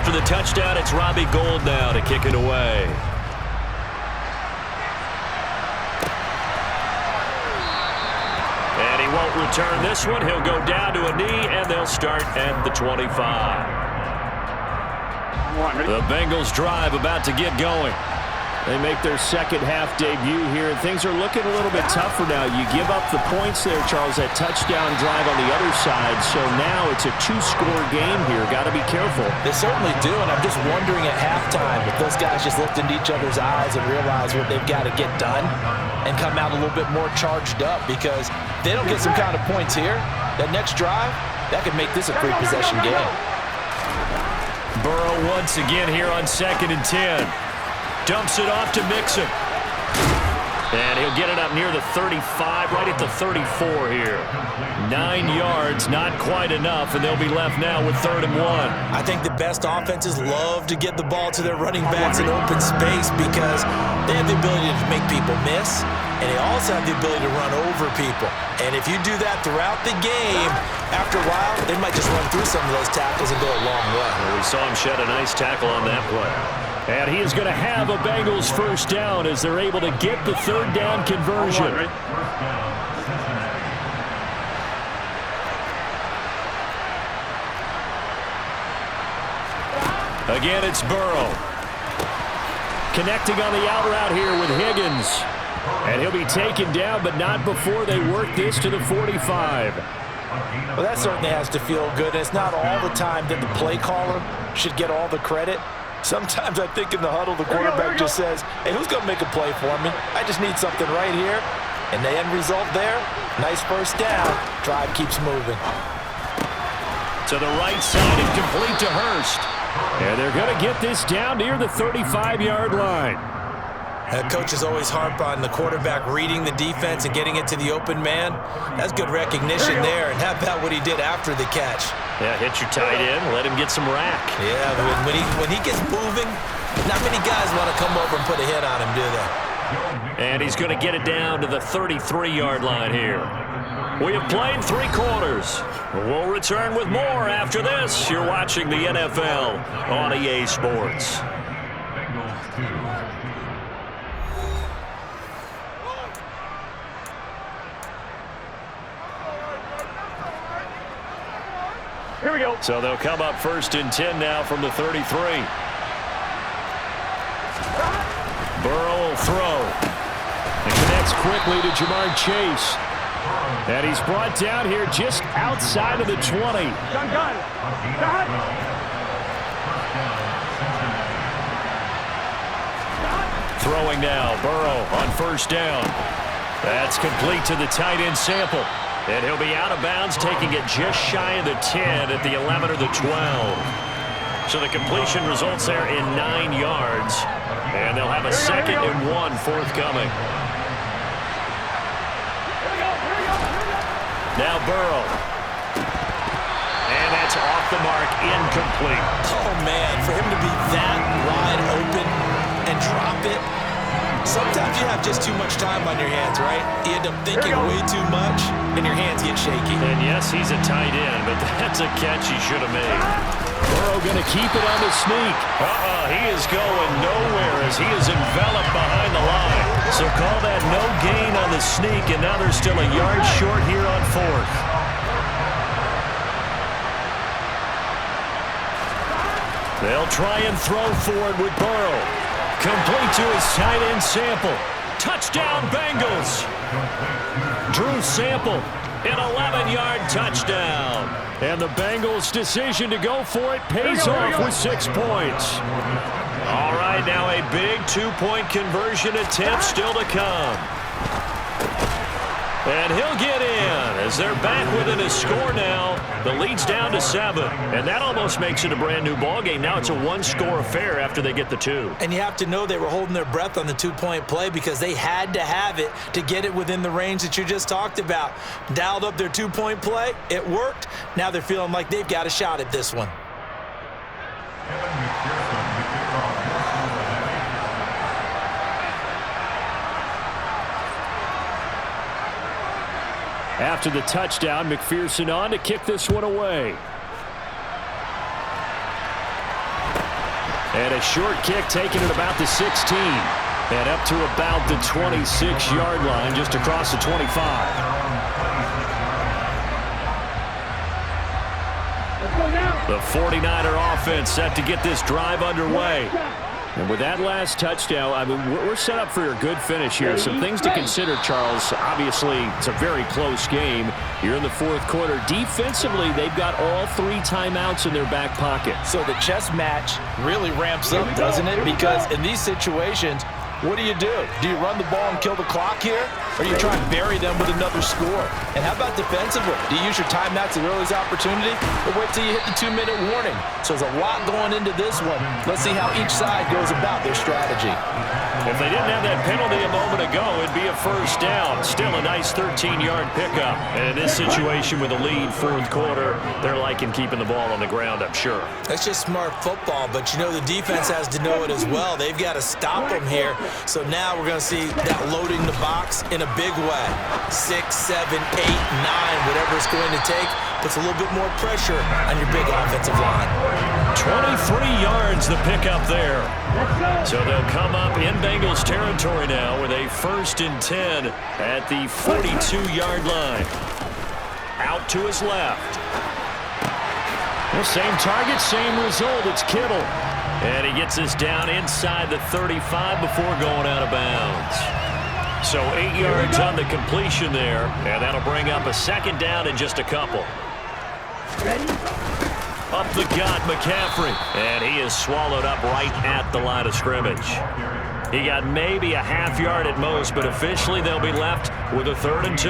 After the touchdown, it's Robbie Gould now to kick it away. And he won't return this one. He'll go down to a knee, and they'll start at the 25. The Bengals drive about to get going. They make their second half debut here, and things are looking a little bit tougher now. You give up the points there, Charles, that touchdown drive on the other side. So now it's a two-score game here. Got to be careful. They certainly do, and I'm just wondering at halftime if those guys just looked into each other's eyes and realize what they've got to get done and come out a little bit more charged up, because if they don't get some kind of points here, that next drive, that could make this a three-possession game. Burrow once again here on 2nd and 10. Dumps it off to Mixon. And he'll get it up near the 35, right at the 34 here. 9 yards, not quite enough, and they'll be left now with 3rd and 1. I think the best offenses love to get the ball to their running backs in open space because they have the ability to make people miss, and they also have the ability to run over people. And if you do that throughout the game, after a while, they might just run through some of those tackles and go a long way. Well, we saw him shed a nice tackle on that play. And he is going to have a Bengals first down as they're able to get the 3rd down conversion. Again, it's Burrow. Connecting on the out route here with Higgins. And he'll be taken down, but not before they work this to the 45. Well, that certainly has to feel good. It's not all the time that the play caller should get all the credit. Sometimes I think in the huddle, the quarterback just says, hey, who's going to make a play for me? I just need something right here. And the end result there, nice first down. Drive keeps moving. To the right side and complete to Hurst. And they're going to get this down near the 35-yard line. Coaches always harp on the quarterback reading the defense and getting it to the open man. That's good recognition there. And how about what he did after the catch? Yeah, hit your tight end, let him get some rack. Yeah, when he gets moving, not many guys want to come over and put a hit on him, do they? And he's going to get it down to the 33-yard line here. We have played 3 quarters. We'll return with more after this. You're watching the NFL on EA Sports. Here we go. So they'll come up 1st and 10 now from the 33. Burrow will throw. And connects quickly to Jamar Chase. And he's brought down here just outside of the 20. Gun. Throwing now, Burrow on 1st down. That's complete to the tight end Sample. And he'll be out of bounds, taking it just shy of the 10 at the 11 or the 12. So the completion results there in 9 yards. And they'll have a 2nd and 1 forthcoming. Now Burrow. And that's off the mark, incomplete. Oh, man, for him to be that wide open and drop it. Sometimes you have just too much time on your hands, right? You end up thinking way too much, and your hands get shaky. And yes, he's a tight end, but that's a catch he should have made. Burrow going to keep it on the sneak. He is going nowhere as he is enveloped behind the line. So call that no gain on the sneak, and now they're still a yard short here on 4th. They'll try and throw forward with Burrow. Complete to his tight end Sample. Touchdown Bengals. Drew Sample, an 11-yard touchdown. And the Bengals' decision to go for it pays off with 6 points. All right, now a big 2-point conversion attempt still to come. And he'll get in as they're back within a score now. The lead's down to 7. And that almost makes it a brand-new ballgame. Now it's a 1-score affair after they get the 2. And you have to know they were holding their breath on the 2-point play because they had to have it to get it within the range that you just talked about. Dialed up their 2-point play. It worked. Now they're feeling like they've got a shot at this one. After the touchdown, McPherson on to kick this one away. And a short kick taken at about the 16. And up to about the 26-yard line, just across the 25. The 49er offense set to get this drive underway. And with that last touchdown, I mean, we're set up for a good finish here. Some things to consider, Charles. Obviously, it's a very close game. You're in the fourth quarter. Defensively, they've got all 3 timeouts in their back pocket. So the chess match really ramps up, doesn't it? Because in these situations, what do? Do you run the ball and kill the clock here? Or do you try and bury them with another score? And how about defensively? Do you use your timeouts at early's opportunity? Or wait till you hit the 2-minute warning? So there's a lot going into this one. Let's see how each side goes about their strategy. If they didn't have that penalty a moment ago, it'd be a first down. Still a nice 13-yard pickup. And in this situation with a lead fourth quarter, they're liking keeping the ball on the ground, I'm sure. That's just smart football, but you know the defense has to know it as well. They've got to stop them here. So now we're going to see that loading the box in a big way. 6, 7, 8, 9, whatever it's going to take, puts a little bit more pressure on your big offensive line. 23 yards the pickup there. So they'll come up in Bengals territory now with a 1st and 10 at the 42-yard line. Out to his left. Well, same target, same result. It's Kittle. And he gets us down inside the 35 before going out of bounds. So 8 yards on the completion there, and that'll bring up a 2nd down in just a couple. Up the gut, McCaffrey, and he is swallowed up right at the line of scrimmage. He got maybe a half yard at most, but officially they'll be left with a 3rd and 2.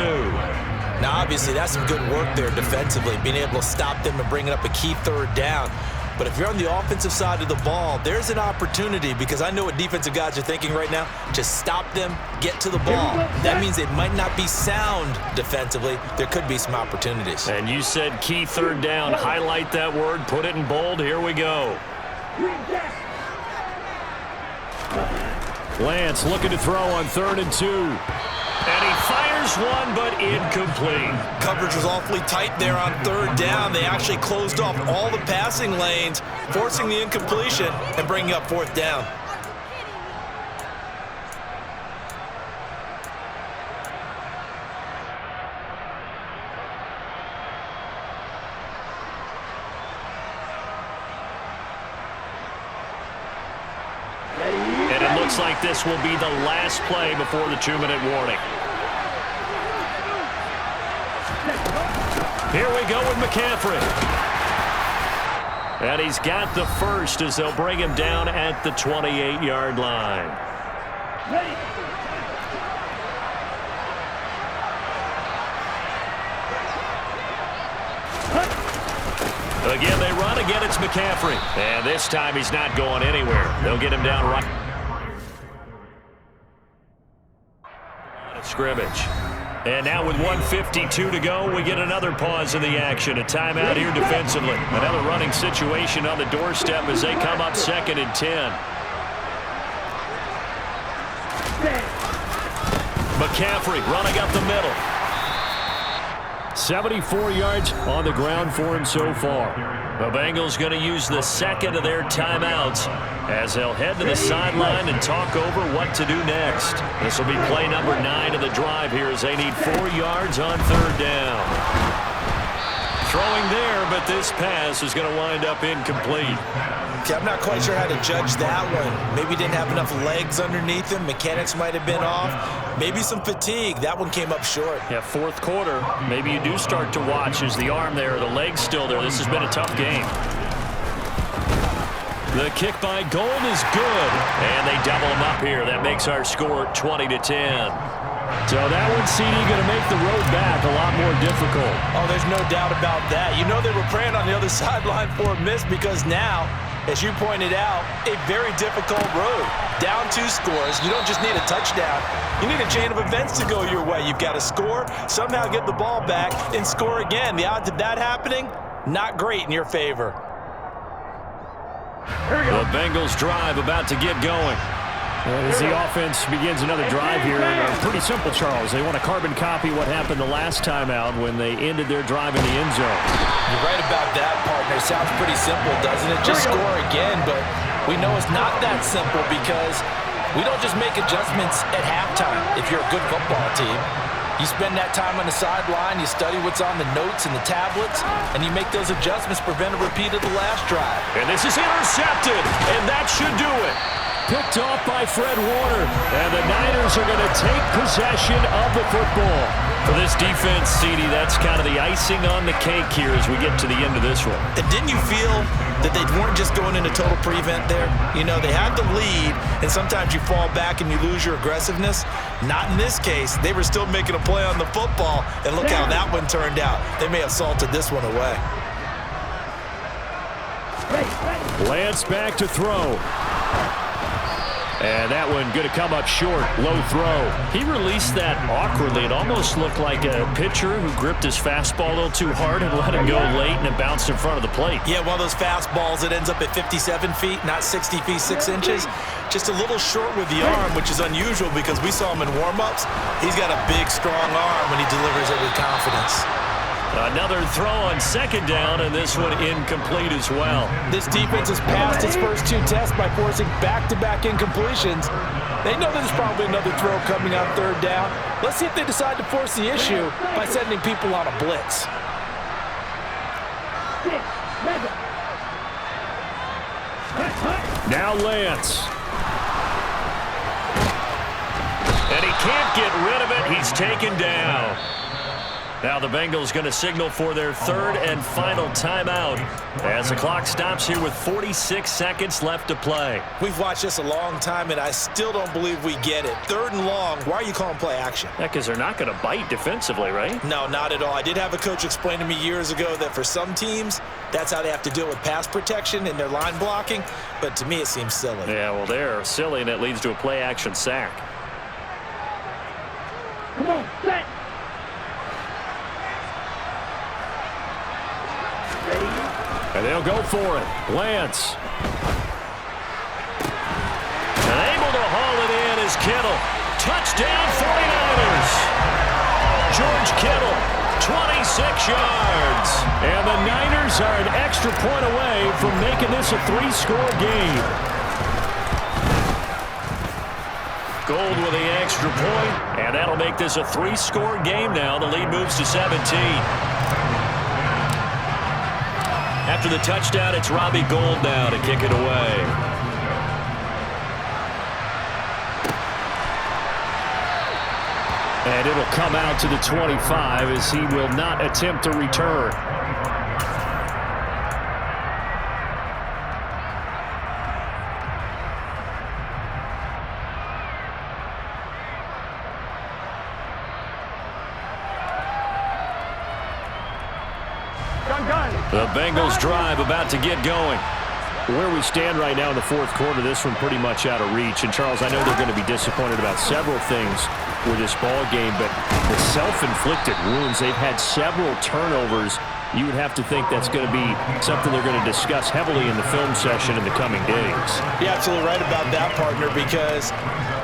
Now, obviously, that's some good work there defensively, being able to stop them and bringing up a key 3rd down. But if you're on the offensive side of the ball, there's an opportunity, because I know what defensive guys are thinking right now. Just stop them, get to the ball. That means it might not be sound defensively. There could be some opportunities. And you said key 3rd down. Highlight that word. Put it in bold. Here we go. Lance looking to throw on 3rd and 2. And he fires one, but incomplete. Coverage was awfully tight there on 3rd down. They actually closed off all the passing lanes, forcing the incompletion and bringing up 4th down. And it looks like this will be the last play before the 2-minute warning. Here we go with McCaffrey. And he's got the 1st as they'll bring him down at the 28-yard line. Again, they run. Again, it's McCaffrey. And this time he's not going anywhere. They'll get him down right at scrimmage. And now with 1:52 to go, we get another pause in the action. A timeout here defensively. Another running situation on the doorstep as they come up 2nd and 10. McCaffrey running up the middle. 74 yards on the ground for him so far. The Bengals going to use the 2nd of their timeouts as they'll head to the sideline and talk over what to do next. This will be play number 9 of the drive here as they need 4 yards on 3rd down. Throwing there, but this pass is going to wind up incomplete. Okay, I'm not quite sure how to judge that one. Maybe didn't have enough legs underneath him. Mechanics might have been off. Maybe some fatigue. That one came up short. Yeah, fourth quarter. Maybe you do start to watch. Is the arm there, the leg's still there? This has been a tough game. The kick by Gold is good. And they double him up here. That makes our score 20-10. So that one, CD, going to make the road back a lot more difficult. Oh, there's no doubt about that. You know they were praying on the other sideline for a miss because now, as you pointed out, a very difficult road. Down 2 scores. You don't just need a touchdown. You need a chain of events to go your way. You've got to score, somehow get the ball back, and score again. The odds of that happening, not great in your favor. The Bengals drive about to get going. As the offense begins another drive here, pretty simple, Charles. They want to carbon copy what happened the last time out when they ended their drive in the end zone. You're right about that, partner. Sounds pretty simple, doesn't it? Just score again, but We know it's not that simple because we don't just make adjustments at halftime if you're a good football team. You spend that time on the sideline, you study what's on the notes and the tablets, and you make those adjustments to prevent a repeat of the last drive. And this is intercepted, and that should do it. Picked off by Fred Warner, and the Niners are going to take possession of the football. For this defense, CD, that's kind of the icing on the cake here as we get to the end of this one. And didn't you feel that they weren't just going into total prevent there? You know, they had the lead, and sometimes you fall back and you lose your aggressiveness. Not in this case. They were still making a play on the football, and look how that one turned out. They may have salted this one away. Lance back to throw. And that one going to come up short. Low throw. He released that awkwardly. It almost looked like a pitcher who gripped his fastball a little too hard and let it go late, and it bounced in front of the plate. Yeah, one of those fastballs that ends up at 57 feet, not 60 feet, 6 inches. Just a little short with the arm, which is unusual because we saw him in warm-ups. He's got a big, strong arm when he delivers it with confidence. Another throw on second down, and this one incomplete as well. This defense has passed its first 2 tests by forcing back-to-back incompletions. They know there's probably another throw coming on third down. Let's see if they decide to force the issue by sending people on a blitz. Now Lance. And he can't get rid of it. He's taken down. Now the Bengals going to signal for their third and final timeout as the clock stops here with 46 seconds left to play. We've watched this a long time, and I still don't believe we get it. Third and long, why are you calling play action? Yeah, because they're not going to bite defensively, right? No, not at all. I did have a coach explain to me years ago that for some teams, that's how they have to deal with pass protection and their line blocking, but to me it seems silly. Yeah, well, they're silly, and it leads to a play action sack. Come on, set. And they'll go for it. Lance. And able to haul it in is Kittle. Touchdown 49ers. George Kittle, 26 yards. And the Niners are an extra point away from making this a 3-score game. Gold with the extra point, and that'll make this a 3-score game now. The lead moves to 17. After the touchdown, it's Robbie Gould now to kick it away. And it'll come out to the 25 as he will not attempt to return. The Bengals drive about to get going. Where we stand right now in the fourth quarter, this one pretty much out of reach. And, Charles, I know they're going to be disappointed about several things with this ball game, but the self-inflicted wounds, they've had several turnovers. You would have to think that's going to be something they're going to discuss heavily in the film session in the coming days. You're absolutely right about that, partner, because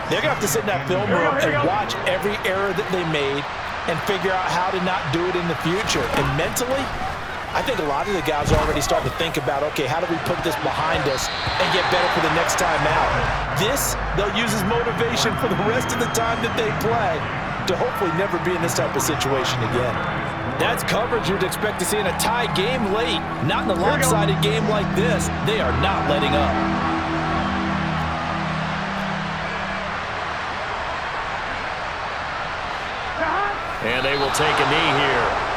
they're going to have to sit in that film room and watch every error that they made and figure out how to not do it in the future. And mentally, I think a lot of the guys are already starting to think about, okay, how do we put this behind us and get better for the next time out? This, they'll use as motivation for the rest of the time that they play to hopefully never be in this type of situation again. That's coverage you'd expect to see in a tie game late. Not in a lopsided game like this. They are not letting up. And they will take a knee here.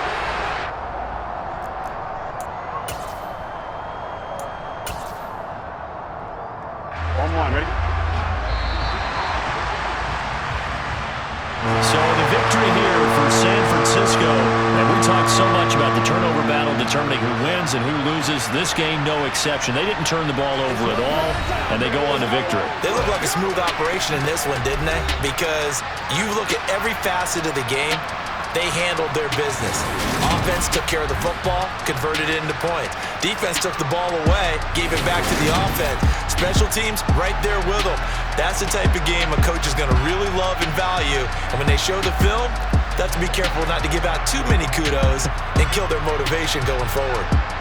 Ready? So the victory here for San Francisco. And we talked so much about the turnover battle determining who wins and who loses. This game, no exception. They didn't turn the ball over at all, and they go on to victory. They look like a smooth operation in this one, didn't they? Because you look at every facet of the game, they handled their business. Offense took care of the football, converted it into points. Defense took the ball away, gave it back to the offense. Special teams, right there with them. That's the type of game a coach is going to really love and value. And when they show the film, they have to be careful not to give out too many kudos and kill their motivation going forward.